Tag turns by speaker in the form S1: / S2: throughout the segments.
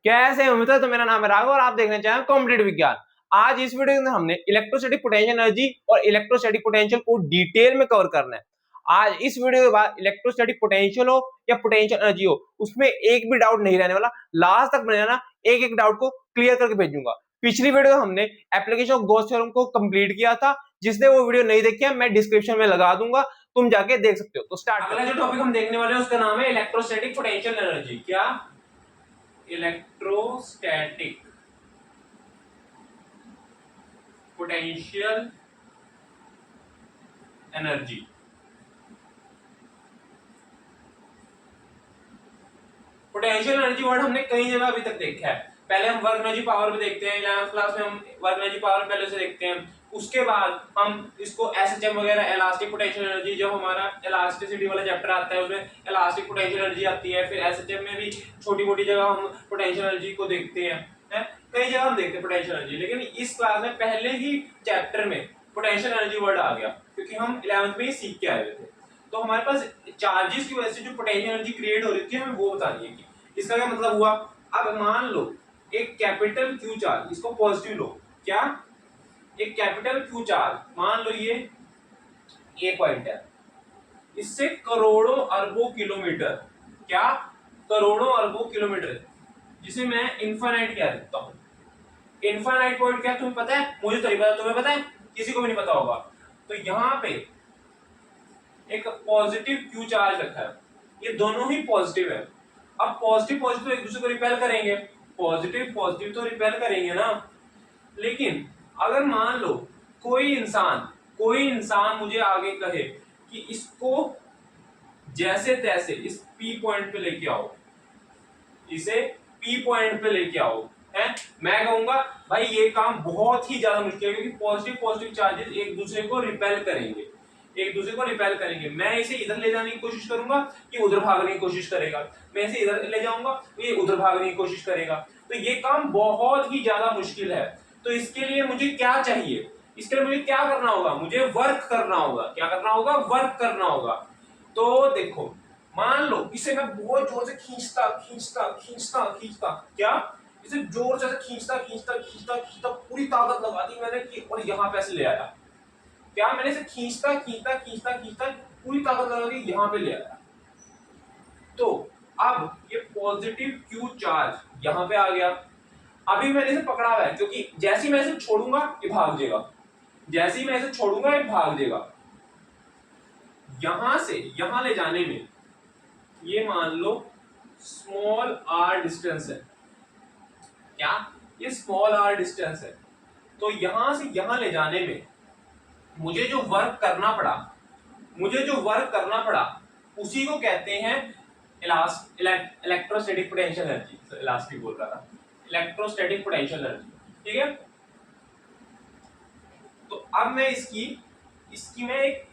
S1: कैसे हो मित्र? तो मेरा नाम है राघव और आप देखने चाहें कॉम्पिटिटिव विज्ञान। आज इस वीडियो में हमने इलेक्ट्रोस्टैटिक पोटेंशियल एनर्जी और इलेक्ट्रोस्टैटिक पोटेंशियल को डिटेल में कवर करना है। आज इस वीडियो के बाद इलेक्ट्रोस्टैटिक पोटेंशियल हो या पोटेंशियल एनर्जी हो, उसमें एक भी डाउट नहीं रहने वाला। लास्ट तक बने रहना, एक एक डाउट को क्लियर करके भेजूंगा। पिछली वीडियो में हमने एप्लीकेशन ऑफ गॉस थ्योरम को कंप्लीट किया था। जिसने वो वीडियो नहीं देखी है मैं डिस्क्रिप्शन में लगा दूंगा, तुम जाके देख सकते हो। तो स्टार्ट। अगला जो टॉपिक हम देखने वाले हैं उसका नाम है इलेक्ट्रोस्टैटिक पोटेंशियल एनर्जी। क्या? Electrostatic potential energy. Potential energy word हमने कई जगह अभी तक देखा है। पहले हम वर्क एनर्जी पावर पे देखते हैं, 11th क्लास में हम वर्क एनर्जी पावर पहले से देखते हैं। उसके बाद हम इसको एसएचएम वगैरह इलास्टिक पोटेंशियल एनर्जी, जब हमारा इलास्टिसिटी वाला चैप्टर आता है उसमें इलास्टिक पोटेंशियल एनर्जी आती है। फिर एसएचएम में भी छोटी मोटी जगह हम पोटेंशियल एनर्जी को देखते हैं, कई जगह हम देखते हैं पोटेंशियल एनर्जी। लेकिन इस क्लास में पहले ही चैप्टर में पोटेंशियल एनर्जी वर्ड आ गया, क्योंकि हम 11th में ही सीख के आए हुए थे। तो हमारे पास चार्जेस की वजह से जो पोटेंशियल एनर्जी क्रिएट हो रही थी हमें वो बतानी है कि इसका क्या मतलब हुआ। अब मान लो एक कैपिटल क्यू चार्ज, इसको पॉजिटिव लो। क्या? एक कैपिटल क्यू चार्ज, मान लो ये पॉइंट है, इससे करोड़ों अरबों किलोमीटर, क्या करोड़ों अरबों किलोमीटर, जिसे मैं इनफाइनाइट कह देता हूं। इनफाइनाइट पॉइंट क्या तुम्हें पता है? मुझे तो नहीं पता, तुम्हें पता है? किसी को भी नहीं पता होगा। तो यहां पे एक पॉजिटिव क्यू चार्ज रखा है, ये दोनों ही पॉजिटिव है। अब पॉजिटिव पॉजिटिव एक दूसरे को रिपेल करेंगे, पॉजिटिव पॉजिटिव तो रिपेल करेंगे ना। लेकिन अगर मान लो कोई इंसान मुझे आगे कहे कि इसको जैसे तैसे इस पी पॉइंट पे लेके आओ, इसे पी पॉइंट पे लेके आओ, है, मैं कहूंगा भाई ये काम बहुत ही ज्यादा मुश्किल है, क्योंकि पॉजिटिव पॉजिटिव चार्जेस एक दूसरे को रिपेल करेंगे, मैं इसे इधर ले जाने की कोशिश करूंगा, ये उधर भागने की कोशिश करेगा। मैं इसे इधर ले जाऊंगा, ये उधर भागने की कोशिश करेगा। तो ये काम बहुत ही ज्यादा मुश्किल है। तो इसके लिए मुझे क्या चाहिए? इसके लिए मुझे क्या करना होगा? मुझे वर्क करना होगा। क्या करना होगा? वर्क करना होगा। तो देखो, मान लो इसे मैं बहुत जोर से खींचता, क्या इसे जोर से खींचता पूरी ताकत लगा दी मैंने कि, और यहां पे ऐसे ले आया। क्या? मैंने इसे खींचता पूरी ताकत लगा के यहां पे ले आया। तो अब ये पॉजिटिव क्यू चार्ज यहां पे आ गया। अभी मैंने इसे पकड़ा हुआ है, क्योंकि जैसे ही मैं इसे छोड़ूंगा ये भाग जाएगा। यहां से यहां ले जाने में ये मान लो स्मॉल आर डिस्टेंस है। क्या? ये स्मॉल आर डिस्टेंस है। तो यहां से यहां ले जाने में मुझे जो वर्क करना पड़ा उसी को कहते हैं इलेक्ट्रोस्टैटिक पोटेंशियल एनर्जी। इलास्टिक बोल रहा था, इलेक्ट्रोस्टैटिक पोटेंशियल एनर्जी। ठीक है। तो अब मैं इसकी मैं एक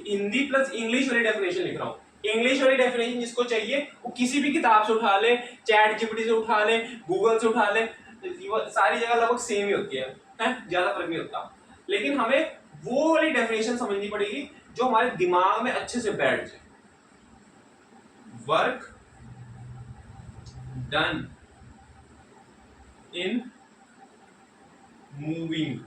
S1: हिंदी प्लस इंग्लिश वाली डेफिनेशन लिख रहा हूं। इंग्लिश वाली डेफिनेशन जिसको चाहिए वो किसी भी किताब से उठा ले, चैट जीपीटी से उठा ले, गूगल से उठा ले, सारी जगह लगभग सेम ही होती है, ज्यादा फर्क नहीं होता। लेकिन हमें वो वाली डेफिनेशन समझनी पड़ेगी जो हमारे दिमाग में अच्छे से बैठ जाए। Work done in moving,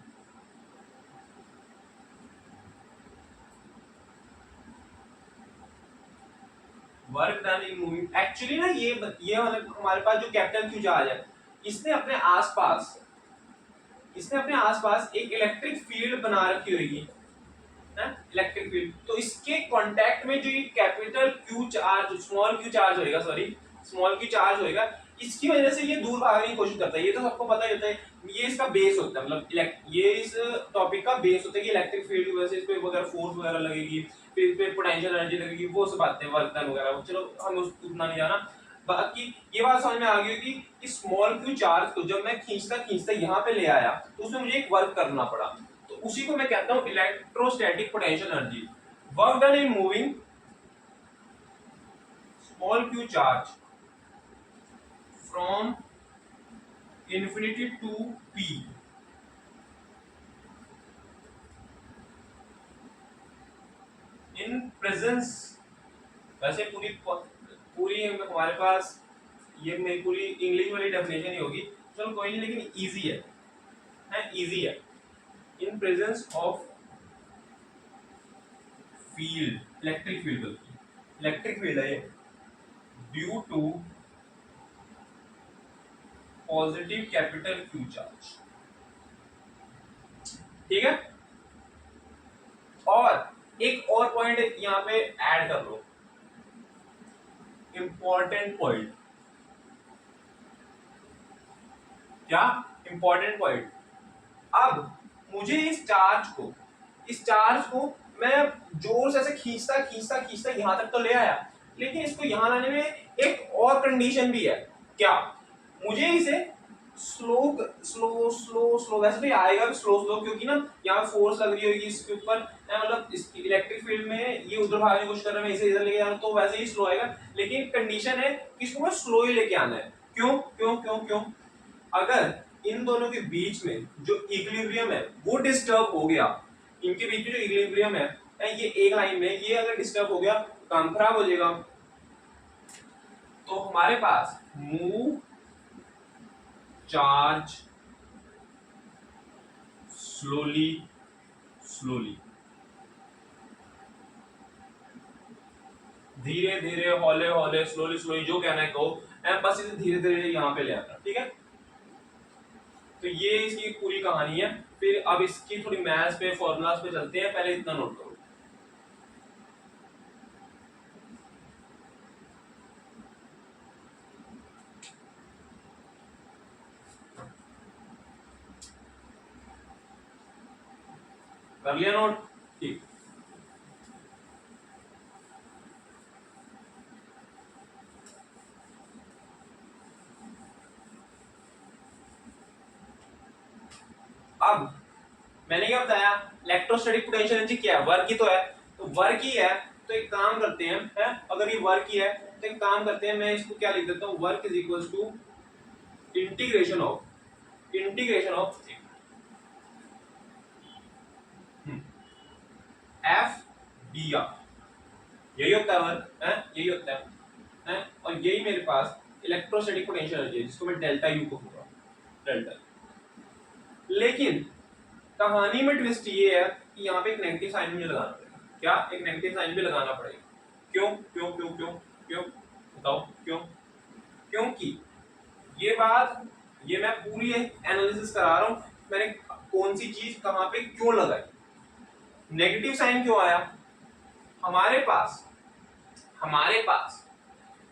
S1: work done in moving. Actually ना ये मतलब हमारे पास जो कैपिटल क्यू चार्ज है, इसने अपने आसपास एक इलेक्ट्रिक फील्ड बना रखी होगी, इलेक्ट्रिक फील्ड। तो इसके कांटेक्ट में जो ये capital Q charge, small Q charge होएगा, इसकी वजह से ये दूर भागने की कोशिश करता है। ये तो सबको पता ही होता है, ये इसका बेस होता है, मतलब ये इस टॉपिक का बेस होता है कि इलेक्ट्रिक फील्ड की वजह से इस पे वगैरह फोर्स वगैरह लगेगी, फिर इस पे पोटेंशियल एनर्जी लगेगी, वो सब बातें, वर्क डन वगैरह। चलो हम उतना नहीं जाना। बाकी ये बात समझ में आ गई कि स्मॉल क्यू चार्ज को जब मैं खींचता यहाँ पे ले आया तो उसमें मुझे एक वर्क करना पड़ा। तो उसी को मैं कहता हूं electrostatic potential energy. Work done in moving small Q charge from infinity to P in presence. वैसे पूरी हमारे पास ये मेरी पूरी इंग्लिश वाली डेफिनेशन ही होगी, चलो कोई नहीं, लेकिन इजी है इजी है। In presence of field, electric field, बल्कि इलेक्ट्रिक फील्ड है ये, due to positive capital Q charge, ठीक है। और एक और पॉइंट यहां पे ऐड कर लो, इंपॉर्टेंट पॉइंट। क्या इंपॉर्टेंट पॉइंट? अब मुझे इस चार्ज को मैं जोर से ऐसे खींचता खींचता खींचता यहां तक तो ले आया, लेकिन इसको यहां लाने में एक और कंडीशन भी है। क्या? मुझे इसे स्लो स्लो स्लो स्लो, वैसे तो ये आएगा भी स्लो स्लो, क्योंकि ना यहाँ फोर्स लग रही होगी इसके ऊपर, मतलब इस इलेक्ट्रिक फील्ड में ये उधर भागने की कोशिश कर रहा है, मैं इसे इधर लेके जा रहा हूँ, तो वैसे ही स्लो आएगा। लेकिन कंडीशन है कि इसको मैं स्लो ही लेके आना है। क्यों क्यों क्यों क्यों? अगर इन दोनों के बीच में जो इक्विलिब्रियम है वो डिस्टर्ब हो गया, इनके बीच में जो इक्विलिब्रियम है ये एक लाइन में ये अगर डिस्टर्ब हो गया, काम खराब हो जाएगा। तो हमारे पास मूव चार्ज स्लोली स्लोली, धीरे धीरे, हौले हौले, स्लोली स्लोली, जो कहना है कहो, बस इसे धीरे धीरे यहां पे ले आना, ठीक है। तो ये इसकी पूरी कहानी है। फिर अब इसकी थोड़ी मैथ्स पे, फॉर्मूलाज पे चलते हैं, पहले इतना नोट करो। कर लिया नोट? ठीक। अब मैंने क्या बताया, इलेक्ट्रोस्टैटिक पोटेंशियल एनर्जी क्या है? वर्क ही तो है। तो वर्क ही है, तो एक काम करते हैं, है? अगर ये वर्क ही है तो एक काम करते हैं, मैं इसको क्या लिख देता हूँ, work is equal to integration of F D R, यही होता है वर्क, है? यही होता है? और यही मेरे पास इलेक्ट्रोस्टैटिक पोटेंशियल एनर्जी है, जिसको मैं डेल्टा यू कहूंगा, डेल्टा। लेकिन कहानी में ट्विस्ट ये है कि यहाँ पे एक नेगेटिव साइन मुझे लगाना पड़ेगा। क्या? एक नेगेटिव साइन भी लगाना पड़ेगा। क्यों क्यों क्यों क्यों क्यों? बताओ क्यों? क्योंकि ये मैं पूरी एनालिसिस करा रहा हूँ, मैंने कौन सी चीज कहाँ पे क्यों लगाई, नेगेटिव साइन क्यों आया। हमारे पास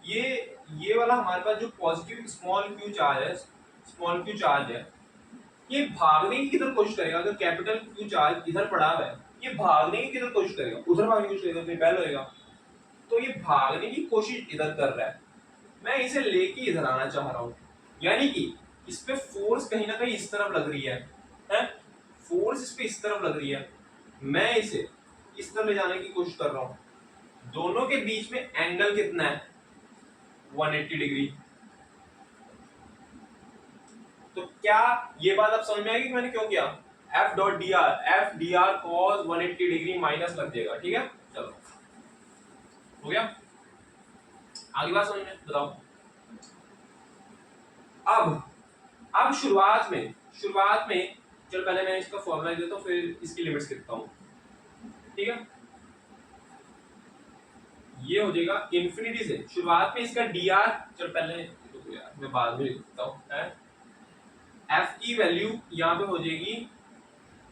S1: ये वाला हमारे पास जो पॉजिटिव स्मॉल क्यू चार्ज है, ये भागने की किधर कोशिश करेगा? अगर कैपिटल क्यू चार्ज इधर पड़ा हुआ है, ये भागने की किधर कोशिश करेगा? उधर भागने की कोशिश करेगा, फिर बेल होएगा। तो ये भागने की कोशिश इधर कर रहा है, मैं इसे लेके इधर आना चाह रहा हूँ, यानी कि इस पे फोर्स कहीं ना कहीं इस तरफ लग रही है, फोर्स इस पे इस तरफ लग रही है, मैं इसे इस तरफ ले जाने की कोशिश कर रहा हूँ। दोनों के बीच में एंगल कितना है? 180 डिग्री। तो क्या ये बात आप समझ में आएगी कि मैंने क्यों किया? F dot D R cos 180 degree minus लग जाएगा, ठीक है। चलो हो गया, आगे बात समझ में, बताओ। अब शुरुआत में चलो पहले मैं इसका फॉर्मूला देता हूँ, फिर इसकी लिमिट्स लिखता हूँ, ठीक है। ये हो जाएगा इंफिनिटी से, शुरुआत में इसका डी आर, चलो पहले तो यार मैं बाद में लिखता हूँ, एफ की वैल्यू यहाँ पे हो जाएगी,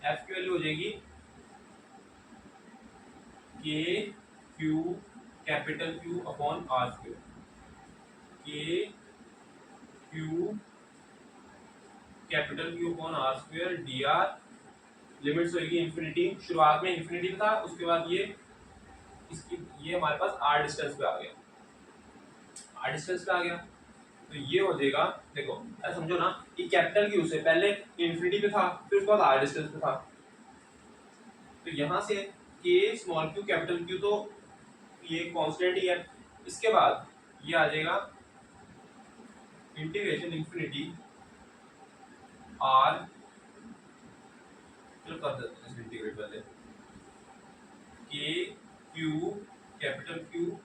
S1: एफ की वैल्यू हो जाएगी K Q capital Q upon R square, K Q capital Q upon R square D R, limits होगी इंफिनिटी, शुरुआत में इंफिनिटी था, उसके बाद ये हमारे पास आर डिस्टेंस पे आ गया, तो ये हो जाएगा, देखो समझो ना, कि कैपिटल क्यू से पहले इंफिनिटी पे था, फिर उसके बाद आर डिस्टेंस पे था, तो यहां से के स्मॉल क्यू कैपिटल क्यू, तो ये कांस्टेंट ही है, इसके बाद ये आ जाएगा इंटीग्रेशन इंफिनिटी आर, चलो कर देते हैं इंटीग्रेट पहले, के क्यू कैपिटल क्यू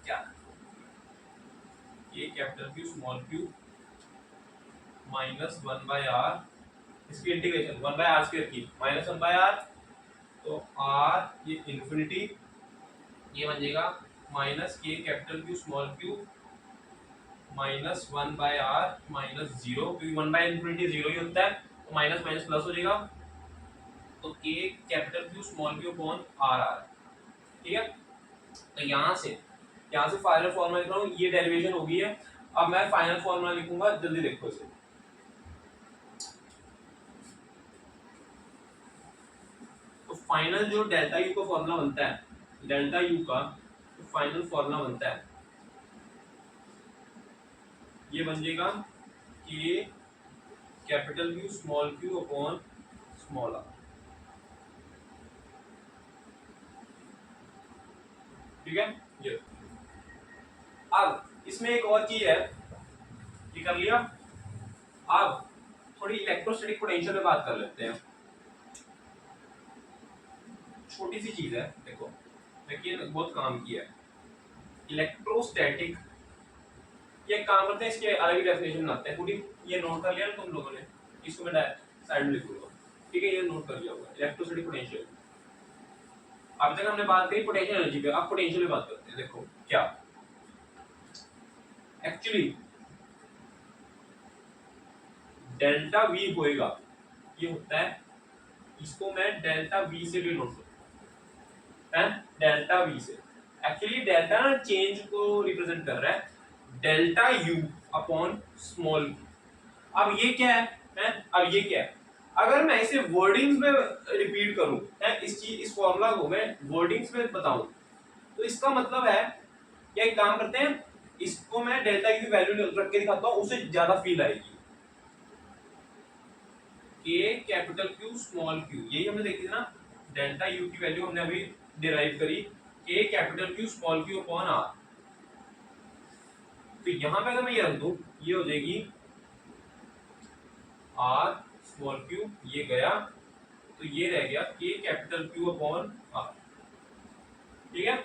S1: क्या, ये capital Q small Q minus 1/r, इसकी इंटीग्रेशन 1/r² की माइनस 1/r, तो r ये इन्फिनिटी, ये बन जाएगा माइनस के capital Q small Q minus 1/r minus 0, क्योंकि 1/इन्फिनिटी 0 ही होता है, तो माइनस माइनस प्लस हो जाएगा, तो k capital Q small Q upon r r। ठीक है, तो यहाँ से फाइनल फॉर्मूला लिख रहा हूँ, ये डेरिवेशन हो गई है। अब मैं फाइनल फॉर्मूला लिखूंगा, जल्दी देखो इसे। तो फाइनल जो डेल्टा यू का फॉर्मूला बनता है, डेल्टा यू का तो फाइनल फॉर्मूला बनता है, ये बन जाएगा कि capital Q small Q upon small R. ठीक है, ये अब इसमें एक और चीज है, ये कर लिया। अब थोड़ी इलेक्ट्रोस्टैटिक पोटेंशियल पे बात कर लेते हैं। छोटी सी चीज है, देखो लेकिन बहुत काम की है। इलेक्ट्रोस्टैटिक, ये काम करते हैं, इसके अलग ही डेफिनेशन बनाते हैं पूरी। ये नोट कर लिया ना तुम लोगों ने, इसको मैं साइड में लिखूंगा। ठीक है, ये नोट कर लिया होगा। इलेक्ट्रोस्टैटिक पोटेंशियल, अब तक हमने बात करी पोटेंशियल एनर्जी पे, अब पोटेंशियल पे बात करते हैं। देखो क्या एक्चुअली डेल्टा वी होएगा, ये होता है, इसको मैं डेल्टा वी से भी नोट करूँ, डेल्टा वी से। एक्चुअली डेल्टा ना चेंज को रिप्रेजेंट कर रहा है, delta U upon small Q. अब ये क्या है? अब ये क्या है? अगर मैं इसे वर्डिंग्स में रिपीट करूं, इस फॉर्मूला को मैं वर्डिंग्स में बताऊं, तो इसका मतलब है, क्या एक काम करते हैं, इसको मैं डेल्टा की वैल्यू रख के दिखाता हूं, उसे ज्यादा फील आएगी। के कैपिटल क्यू स्मॉल क्यू, यही हमने देखी थी ना, डेल्टा यू की वैल्यू हमने अभी डिराइव करी, K capital Q small Q upon R. तो यहां पे अगर मैं ये रख दूं, ये हो जाएगी आर स्मॉल क्यू, ये गया, तो ये रह गया के कैपिटल क्यू अपॉन आर। ठीक है,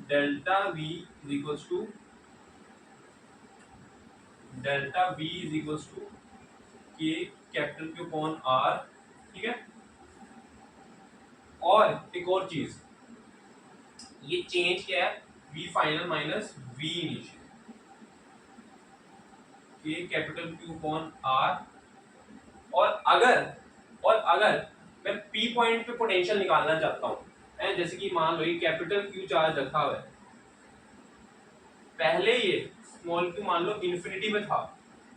S1: delta V is equals to K capital Q upon R. ठीक है, और एक और चीज, ये चेंज क्या है, v final minus v initial, के कैपिटल क्यू अपॉन आर। और अगर मैं p पॉइंट पे पोटेंशियल निकालना चाहता हूं, जैसे कि मान लो ये कैपिटल क्यू चार्ज रखा हुआ है, पहले ये स्मॉल क्यू मान लो इन्फिनिटी में था,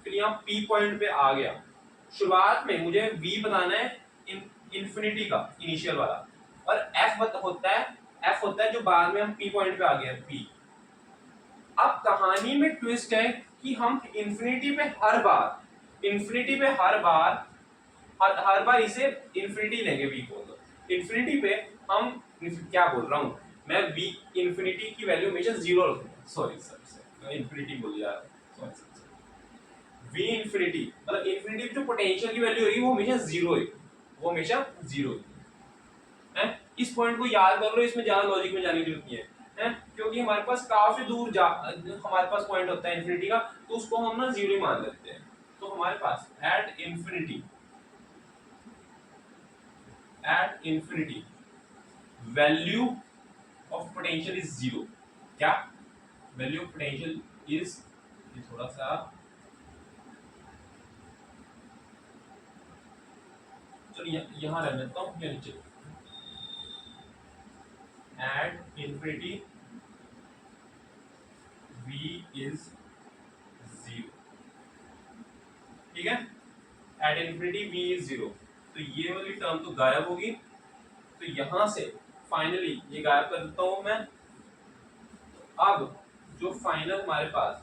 S1: फिर यहाँ p पॉइंट पे आ गया। शुरुआत में मुझे v बताना है इन्फिनिटी का इनिशियल वाला, और f होता है जो बाद में हम p पॉइंट पे आ गए p। अब कहानी में ट्विस्ट है कि हम इन्फिनिटी पे हर बार इसे इन्फिनिटी लेंगे v को। इन्फिनिटी पे हम, क्या बोल रहा हूँ मैं, v इन्फिनिटी की वैल्यू हमेशा 0 रखूंगा। सॉरी मैं इन्फिनिटी बोल दिया, v इन्फिनिटी मतलब इन्फिनिटी पे जो पोटेंशियल की वैल्यू होगी वो हमेशा 0 है, वो हमेशा 0 है। इस पॉइंट को याद कर लो, इसमें ज्यादा लॉजिक में जाने की जरूरत नहीं है, क्योंकि हमारे पास काफी दूर हमारे पास पॉइंट होता है इन्फिनिटी का, तो उसको हम ना 0 ही मान लेते हैं। तो हमारे पास at infinity value of potential is 0। क्या वैल्यू ऑफ पोटेंशियल इज, ये थोड़ा सा चलिए यहां रख देता हूं, या नीचे, एट इन्फिनिटी v is 0। ठीक है, एट इन्फिनिटी v is 0, तो ये वाली टर्म तो गायब होगी, तो यहां से फाइनली ये गायब कर देता हूं मैं। अब जो फाइनल हमारे पास,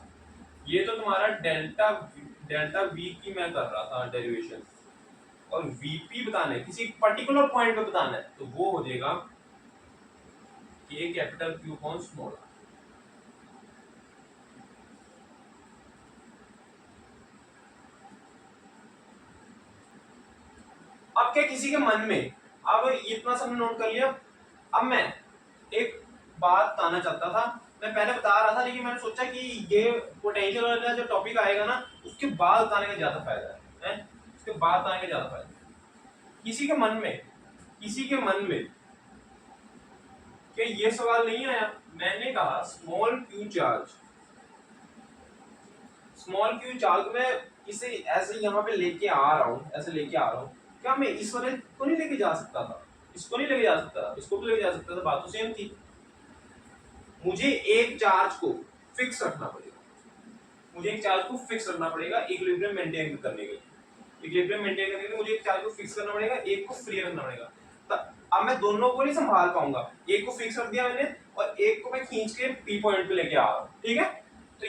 S1: ये तो तुम्हारा डेल्टा v की मैं कर रहा था डेरिवेशन, और vp बताना है, किसी पर्टिकुलर पॉइंट पे बताना है, तो वो हो जाएगा k capital Q upon small r। अब क्या किसी के मन में, अब इतना सब नोट कर लिया, अब मैं एक बात बताना चाहता था। मैं पहले बता रहा था लेकिन मैंने सोचा कि ये पोटेंशियल वाला जो टॉपिक आएगा ना उसके बाद बताने का ज्यादा फायदा है, उसके बाद बताने का ज्यादा फायदा है। किसी के मन में कि ये सवाल नहीं आया, मैंने कहा स्मॉल क्यू चार्ज मैं इसे ऐसे यहाँ पे लेके आ रहा हूँ, ऐसे लेके आ रहा हूँ, क्या मैं इस वाले को नहीं लेके जा सकता था, इसको नहीं लेके जा सकता था, इसको भी लेके जा सकता था, बात तो सेम थी। मुझे एक चार्ज को फिक्स रखना पड़ेगा, मुझे एक चार्ज को फिक्स रखना पड़ेगा इक्विलिब्रियम मेंटेन करने के लिए, इक्विलिब्रियम मेंटेन करने के लिए मुझे एक चार्ज को फिक्स करना पड़ेगा, एक को फ्री रखना पड़ेगा। अब मैं दोनों को नहीं संभाल पाऊंगा, एक को फिक्स रख दिया मैंने और एक को मैं खींच के पी पॉइंट पे लेके आ रहा हूँ, ठीक है। तो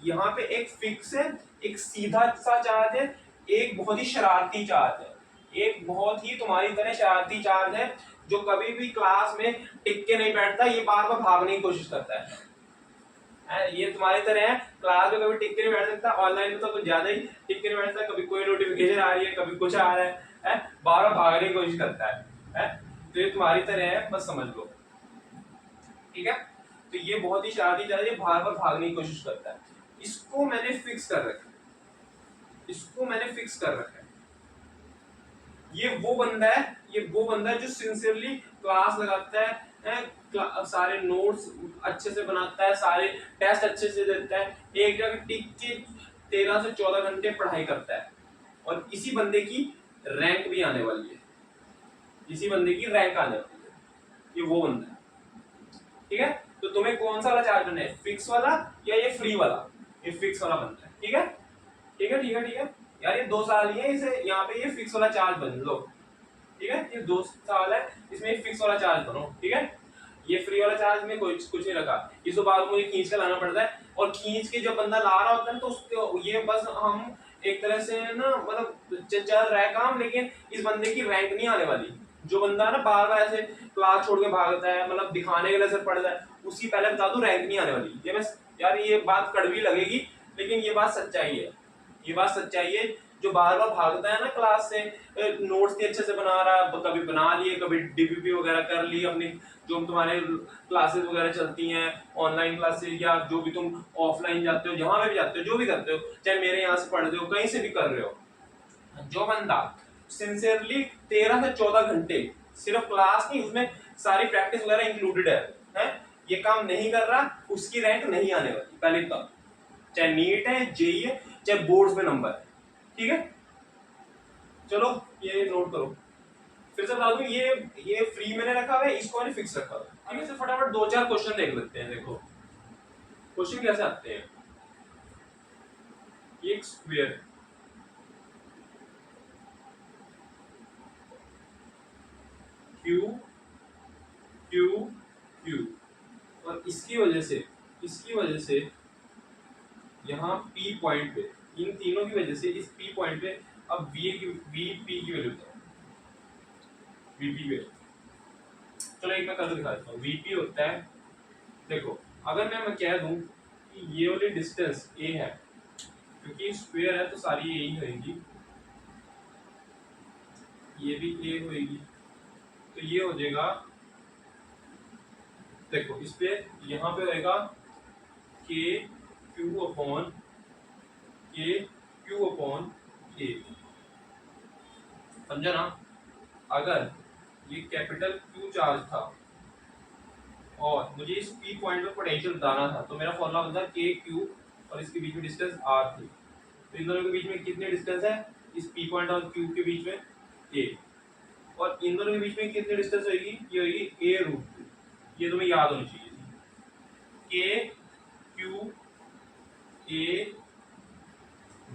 S1: यहाँ पे एक फिक्स है, एक सीधा सा चार्ज है, एक बहुत ही शरारती चार्ज है, एक बहुत ही तुम्हारी तरह शरारती चार्ज है जो कभी भी क्लास में टिक के नहीं बैठता, ये बार बार भागने की कोशिश करता है। ये तुम्हारी तरह है, क्लास में कभी टिक के नहीं बैठ सकता, ऑनलाइन में तो कुछ ज्यादा ही टिक के नहीं बैठता, कभी कोई नोटिफिकेशन आ रही है, कभी कुछ आ रहा है, बार बार भागने की कोशिश करता है। तो ये तुम्हारी तरह है, बस समझ लो, ठीक है। तो ये बहुत ही शरारती चार्ज है, बार बार भागने की कोशिश करता है। इसको मैंने फिक्स कर रखा है, इसको मैंने फिक्स कर रखा है। ये वो बंदा है जो सिंसियरली क्लास लगाता है, सारे नोट्स अच्छे से बनाता है, सारे टेस्ट अच्छे से देता है, एक जगह टिक के 13 से 14 घंटे पढ़ाई करता है, और इसी बंदे की रैंक भी आने वाली है, इसी बंदे की रैंक आने वाली है, ये वो बंदा है, ठीक है। तो तुम्हें कौन सा वाला चार्ज करना है, फिक्स वाला या ये फ्री वाला? ये फिक्स वाला बनता है, ठीक है, ठीक है, ठीक है, ठीक है यार, ये 2 साल ही है, इसे यहाँ पे ये फिक्स वाला चार्ज बन लो, ठीक है। ये 2 साल है, इसमें फिक्स वाला चार्ज बनो, ठीक है। ये फ्री वाला चार्ज में कुछ नहीं रखा, इसको बाद मुझे खींच के लाना पड़ता है, और खींच के जब बंदा ला रहा होता है तो उसको ये बस हम एक तरह से ना मतलब चल रहा है काम, लेकिन इस बंदे की रैंक नहीं आने वाली। जो बंदा ना बार बार ऐसे क्लास छोड़ के भागता है, मतलब दिखाने के लिए असर पड़ता है, उसकी पहले बता दूं रैंक नहीं आने वाली। ये बस यार ये बात कड़वी लगेगी लेकिन ये बात सच्चाई है, ये बात सच्चाई है। जो बार बार भागता है ना क्लास से, नोट्स नहीं अच्छे से बना रहा, कभी बना लिए, कभी डीपीपी वगैरह कर ली अपनी, जो तुम्हारे क्लासेस वगैरह चलती हैं ऑनलाइन क्लासेस, या जो भी तुम ऑफलाइन जाते हो, जहां पे भी जाते हो, जो भी करते हो, चाहे मेरे यहाँ से पढ़ रहे हो, कहीं से भी कर रहे हो, जो बंदा सिंसियरली 13 से 14 घंटे सिर्फ क्लास नहीं, उसमें सारी प्रैक्टिस वगैरह इंक्लूडेड है, ये काम नहीं कर रहा, उसकी रैंक नहीं आने वाली पहले तक, चाहे नीट है, जेई है, चाहे बोर्ड्स में नंबर है, ठीक है। चलो ये नोट करो, फिर से बता दूं, ये फ्री मैंने रखा हुआ है, इसको मैंने फिक्स रखा हुआ है। अब इसे फटाफट 2-4 क्वेश्चन देख लेते हैं। देखो क्वेश्चन कैसे आते हैं। ये एक स्क्वायर है, क्यू क्यू क्यू, और इसकी वजह से यहाँ P पॉइंट पे, इन तीनों की वजह से इस P पॉइंट पे अब VP की वैल्यू बताओ, VP की वैल्यू। चलो एक मैं करके दिखा देता हूँ। VP होता है, देखो अगर मैं कह दूं कि ये वाली डिस्टेंस A है, क्योंकि स्क्वायर है तो सारी यही होगी, ये भी A होगी, तो ये हो जाएगा, देखो इस पे यहाँ पे होएगा KQ अपॉन A, समझा ना। अगर ये कैपिटल Q चार्ज था और मुझे इस P पॉइंट पे पोटेंशियल बताना था, तो मेरा फॉर्मूला बनता है KQ और इसके बीच में डिस्टेंस R थी, तो इन दोनों के बीच में कितनी डिस्टेंस है, इस P पॉइंट और Q के बीच में A, और इन दोनों के बीच में कितनी डिस्टेंस होगी, ये होगी A√2, ये तुम्हें याद होनी चाहिए थी, KQ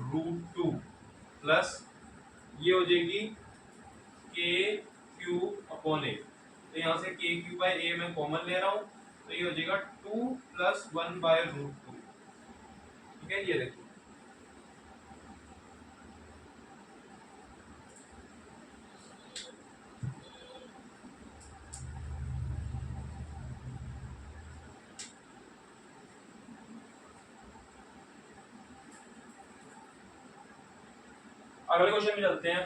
S1: A√2 प्लस ये हो जाएगी KQ अपॉन A, तो यहाँ से KQ बाय A मैं कॉमन ले रहा हूँ, तो ये हो जाएगा 2 + 1/√2, ठीक है। ये देखो अगले क्वेश्चन में चलते हैं।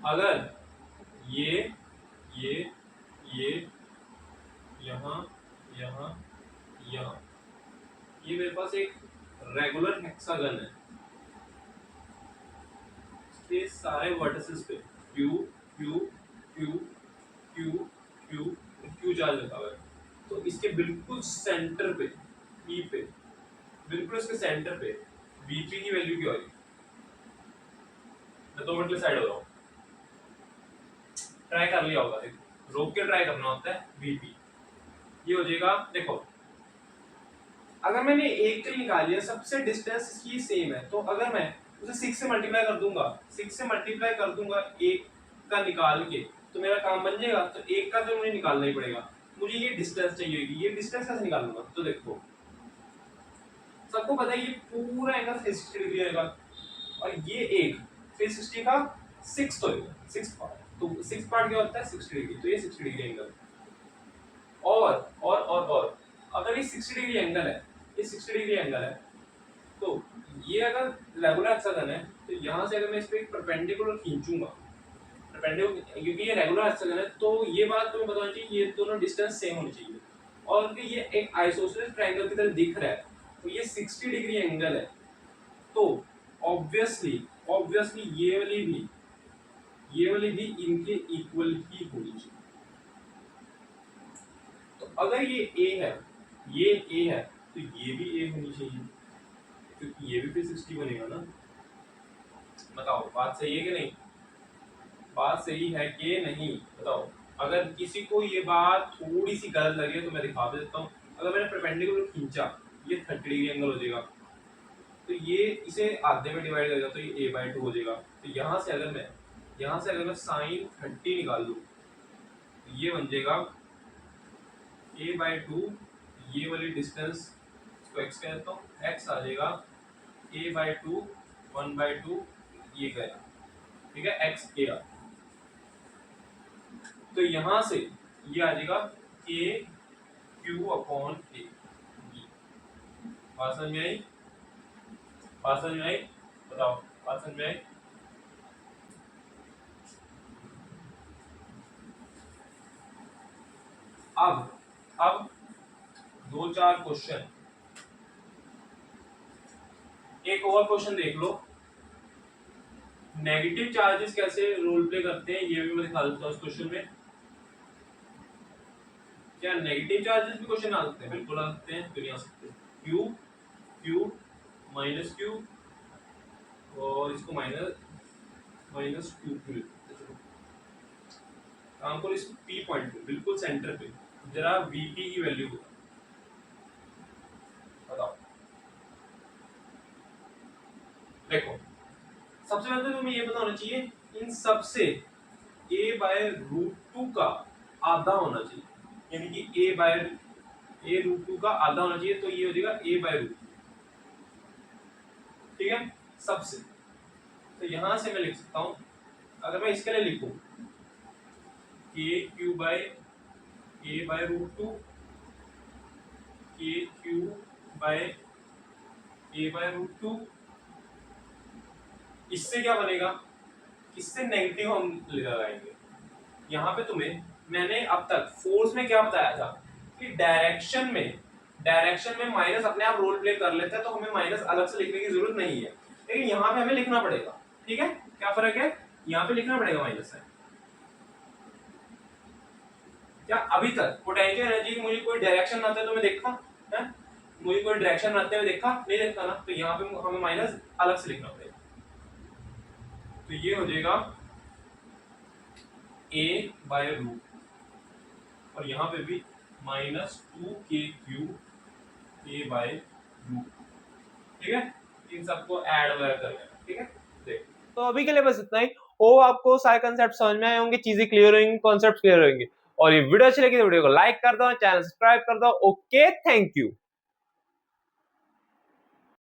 S1: अगर ये ये यहाँ यहाँ यहाँ ये मेरे पास एक रेगुलर हेक्सागन है, इसके सारे वर्टिसेस पे Q Q Q Q Q Q charge रखा हुआ है, तो इसके बिल्कुल सेंटर पे E पे, बिल्कुल इसके सेंटर पे Vp की वैल्यू क्या होगी? मैं 2 मिनट के साइड हो रहा हूँ, ट्राई कर लिया होगा, देखो रोक के ट्राई करना होता है। Vp ये हो जाएगा, देखो अगर मैंने एक के निकाल लिया, सबसे डिस्टेंस इसकी सेम है, तो अगर मैं उसे 6 से मल्टीप्लाई कर दूंगा, 6 से मल्टीप्लाई कर दूंगा एक का निकाल के, तो मेरा काम बन जाएगा। तो एक का तो मुझे निकालना ही पड़ेगा, मुझे ये डिस्टेंस चाहिए होगी, ये डिस्टेंस कैसे निकालूंगा? तो देखो सबको पता है ये पूरा एंगल 360 डिग्री होगा, और ये एक 360 का 6 होगा, 6 पार्ट, तो 6 पार्ट क्या होता है 60 डिग्री, तो ये 60 डिग्री एंगल। और अगर ये 60 डिग्री एंगल है, ये 60 डिग्री एंगल है, तो ये अगर रेगुलर हेक्सागन है, तो यहाँ से अगर मैं इस पे एक परपेंडिकुलर खींचूंगा, परपेंडिकुलर, क्योंकि ये रेगुलर हेक्सागन है, तो ये बात तुम्हें बतानी चाहिए, ये दोनों डिस्टेंस सेम होनी चाहिए, और ये एक आइसोसेलेस ट्रायंगल की तरह दिख रहा है, तो ये 60 डिग्री एंगल है, तो ऑब्वियसली ये वाली भी इनके इक्वल ही होनी चाहिए। तो अगर ये A है, ये A है, तो ये भी A होनी चाहिए, क्योंकि ये भी फिर 60 बनेगा ना। बताओ बात सही है कि नहीं? बात सही है कि नहीं? बताओ। अगर किसी को ये बात थोड़ी सी गलत लगे तो मैं दिखा देता हूँ। अगर मैंने परपेंडिकुलर खींचा, ये 30 डिग्री एंगल हो जाएगा, तो ये इसे आधे में डिवाइड करेगा, तो ये a/2 हो जाएगा। तो यहाँ से अगर मैं साइन 30 निकाल दूँ, तो ये बन जाएगा a/2, ये वाली डिस्टेंस इसको x कहता हूँ, x आ जाएगा a/2 1/2, ये गया, ठीक है, x a। तो यहाँ से ये आ जाएगा KQ/A। बात समझ में आई? बात समझ में आई? बताओ, बात समझ में आई? अब 2-4 क्वेश्चन, एक और क्वेश्चन देख लो। नेगेटिव चार्जेस कैसे रोल प्ले करते हैं, ये भी मैं दिखा देता हूँ इस क्वेश्चन में। क्या नेगेटिव चार्जेस भी क्वेश्चन आ सकते हैं? बिल्कुल आ सकते हैं, क्यों नहीं आ सकते। Q Q माइनस Q, और इसको माइनस Q काम करो, इस P पॉइंट पे बिल्कुल सेंटर पे जरा Vp की वैल्यू बताओ। देखो सबसे पहले तो तुम्हें ये पता होना चाहिए, इन सब से a/√2 का आधा होना चाहिए, यानी कि a/√2 का आधा होना चाहिए, तो ये हो जाएगा a/√2, ठीक है। सबसे तो यहां से मैं लिख सकता हूं, अगर मैं इसके लिए लिखूं KQ/a/√2, KQ/a/√2, इससे क्या बनेगा, इससे नेगेटिव हम लगाएंगे। यहाँ पे तुम्हें मैंने अब तक फोर्स में क्या बताया था कि डायरेक्शन में माइनस अपने आप रोल प्ले कर लेता है, तो हमें माइनस अलग से लिखने की जरूरत नहीं है, लेकिन यहाँ पे हमें लिखना पड़ेगा, ठीक है। क्या फर्क है, यहाँ पे लिखना पड़ेगा माइनस है। क्या अभी तक पोटेंशियल एनर्जी मुझे कोई डायरेक्शन आते तो मैं देखा है, मुझे कोई डायरेक्शन आते हुए देखा नहीं, देखा ना, तो यहाँ पे हमें माइनस अलग से लिखना पड़ेगा, तो ये हो जाएगा a/√, और यहाँ पे भी -2KQ a/√, ठीक है। इन सबको ऐड वगैरह कर लेना, ठीक है। देख, तो अभी के लिए बस इतना ही। हो आपको सारे कंसेप्ट समझ में आए होंगे, चीजें क्लियर होंगी, कॉन्सेप्ट क्लियर होंगे, और ये वीडियो अच्छी लगी तो वीडियो को लाइक कर दो, चैनल सब्सक्राइब कर दो। Okay, thank you.